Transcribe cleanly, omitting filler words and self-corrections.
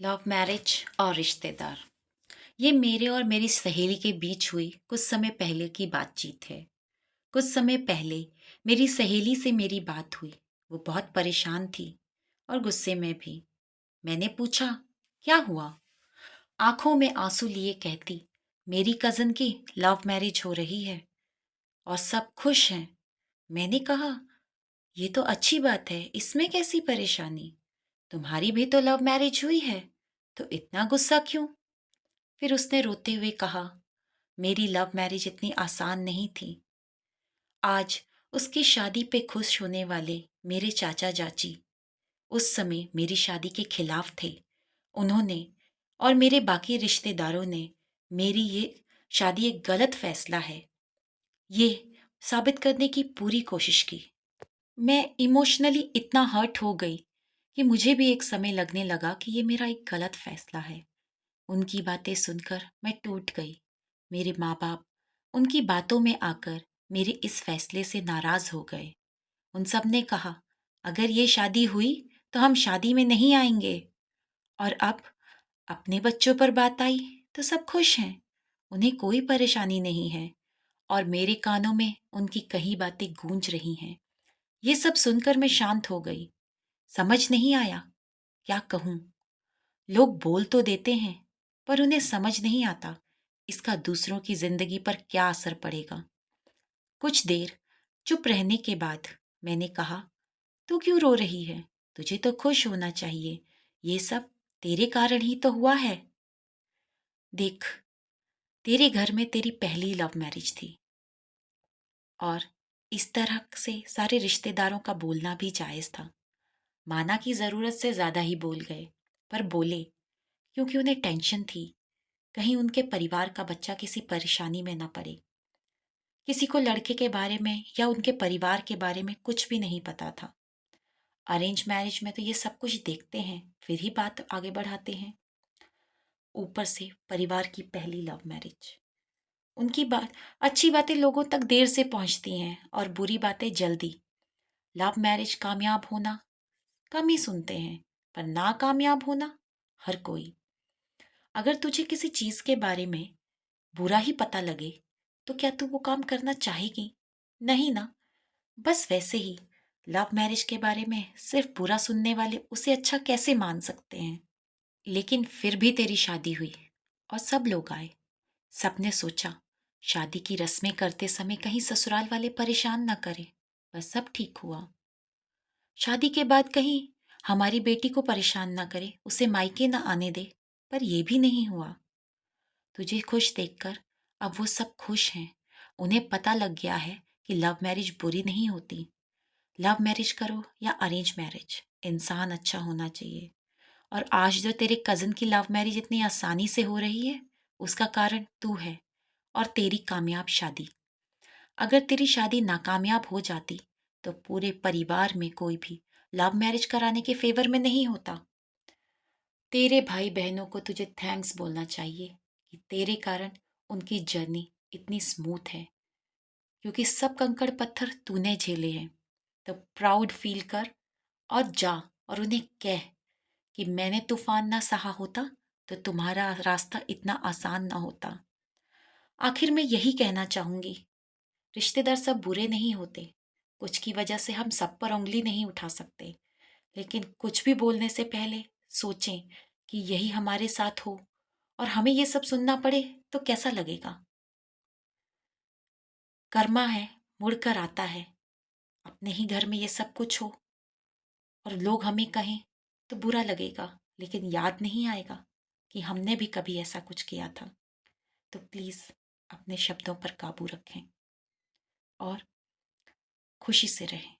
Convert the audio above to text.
Love marriage और रिश्तेदार। ये मेरे और मेरी सहेली के बीच हुई कुछ समय पहले की बातचीत है। कुछ समय पहले मेरी सहेली से मेरी बात हुई। वो बहुत परेशान थी और गुस्से में भी। मैंने पूछा, क्या हुआ? आंखों में आंसू लिए कहती, मेरी कज़न की लव मैरिज हो रही है और सब खुश हैं। मैंने कहा, ये तो अच्छी बात है, इसमें कैसी परेशानी? तुम्हारी भी तो लव मैरिज हुई है, तो इतना गुस्सा क्यों? फिर उसने रोते हुए कहा, मेरी लव मैरिज इतनी आसान नहीं थी। आज उसकी शादी पे खुश होने वाले मेरे चाचा चाची उस समय मेरी शादी के खिलाफ थे। उन्होंने और मेरे बाकी रिश्तेदारों ने मेरी ये शादी एक गलत फैसला है, ये साबित करने की पूरी कोशिश की। मैं इमोशनली इतना हर्ट हो गई कि मुझे भी एक समय लगने लगा कि ये मेरा एक गलत फैसला है। उनकी बातें सुनकर मैं टूट गई। मेरे माँ-बाप उनकी बातों में आकर मेरे इस फैसले से नाराज़ हो गए। उन सब ने कहा, अगर ये शादी हुई तो हम शादी में नहीं आएंगे। और अब अपने बच्चों पर बात आई तो सब खुश हैं। उन्हें कोई परेशानी नहीं है और मेरे कानों में उनकी कही बातें गूंज रही हैं। ये सब सुनकर मैं शांत हो गई। समझ नहीं आया, क्या कहूँ? लोग बोल तो देते हैं, पर उन्हें समझ नहीं आता इसका दूसरों की जिंदगी पर क्या असर पड़ेगा। कुछ देर चुप रहने के बाद मैंने कहा, तू क्यों रो रही है? तुझे तो खुश होना चाहिए। ये सब तेरे कारण ही तो हुआ है। देख, तेरे घर में तेरी पहली लव मैरिज थी और इस तरह से सारे रिश्तेदारों का बोलना भी जायज था। माना कि जरूरत से ज्यादा ही बोल गए, पर बोले क्योंकि उन्हें टेंशन थी, कहीं उनके परिवार का बच्चा किसी परेशानी में न पड़े। किसी को लड़के के बारे में या उनके परिवार के बारे में कुछ भी नहीं पता था। अरेंज मैरिज में तो ये सब कुछ देखते हैं, फिर ही बात आगे बढ़ाते हैं। ऊपर से परिवार की पहली लव मैरिज। उनकी बात, अच्छी बातें लोगों तक देर से पहुंचती हैं और बुरी बातें जल्दी। लव मैरिज कामयाब होना कम ही सुनते हैं, पर नाकामयाब होना हर कोई। अगर तुझे किसी चीज के बारे में बुरा ही पता लगे तो क्या तू वो काम करना चाहेगी? नहीं ना। बस वैसे ही लव मैरिज के बारे में सिर्फ बुरा सुनने वाले उसे अच्छा कैसे मान सकते हैं? लेकिन फिर भी तेरी शादी हुई और सब लोग आए। सबने सोचा शादी की रस्में करते समय कहीं ससुराल वाले परेशान न करें। बस सब ठीक हुआ। शादी के बाद कहीं हमारी बेटी को परेशान न करे, उसे मायके न आने दे। पर यह भी नहीं हुआ। तुझे खुश देखकर अब वो सब खुश हैं। उन्हें पता लग गया है कि लव मैरिज बुरी नहीं होती। लव मैरिज करो या अरेंज मैरिज, इंसान अच्छा होना चाहिए। और आज जो तेरे कज़न की लव मैरिज इतनी आसानी से हो रही है, उसका कारण तू है और तेरी कामयाब शादी। अगर तेरी शादी नाकामयाब हो जाती तो पूरे परिवार में कोई भी लव मैरिज कराने के फेवर में नहीं होता। तेरे भाई बहनों को तुझे थैंक्स बोलना चाहिए कि तेरे कारण उनकी जर्नी इतनी स्मूथ है, क्योंकि सब कंकड़ पत्थर तूने झेले हैं। तो प्राउड फील कर और जा और उन्हें कह कि मैंने तूफान ना सहा होता तो तुम्हारा रास्ता इतना आसान ना होता। आखिर मैं यही कहना चाहूंगी, रिश्तेदार सब बुरे नहीं होते। कुछ की वजह से हम सब पर उंगली नहीं उठा सकते, लेकिन कुछ भी बोलने से पहले सोचें कि यही हमारे साथ हो और हमें ये सब सुनना पड़े तो कैसा लगेगा। कर्मा है, मुड़कर आता है। अपने ही घर में ये सब कुछ हो और लोग हमें कहें तो बुरा लगेगा, लेकिन याद नहीं आएगा कि हमने भी कभी ऐसा कुछ किया था। तो प्लीज़ अपने शब्दों पर काबू रखें और खुशी से रहें।